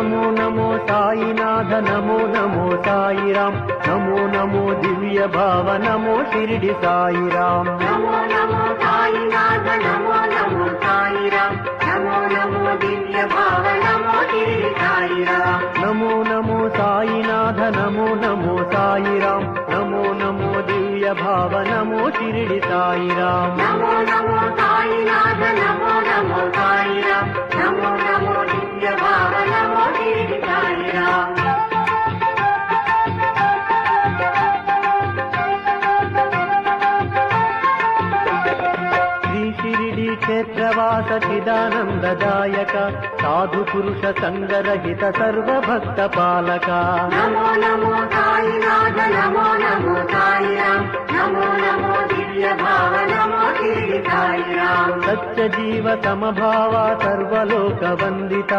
నమో నమో సాయినాథ నమో నమో సాయిరాం నమో నమో దివ్య భావ నమో షిరిడి సాయిరాం నమో నమో సాయినాథ నమో నమో సాయిరాం నమో నమో దివ్య భావ నమో షిరిడి సాయిరాం నమో నమో సాయినాథ నమో నమో సాయిరాం నమో నమో దివ్య భావ నమో షిరిడి సాయిరాం నమో నమో సాయినాథ నమో నమో సాయిరాం నమో నమో దివ్య భావ నమో షిరిడి సాయిరాం శ్రీ క్షేత్రవాస చిదానందదాయక సాధు పురుష సంగరహిత సర్వభక్త పాలక నమో నమో సాయినాథ నమో నమో సాయిరాం నమో నమో దివ్య భావ నమో షిరిడి సాయిరాం సత్య జీవ సమభావ సర్వలోక వందిత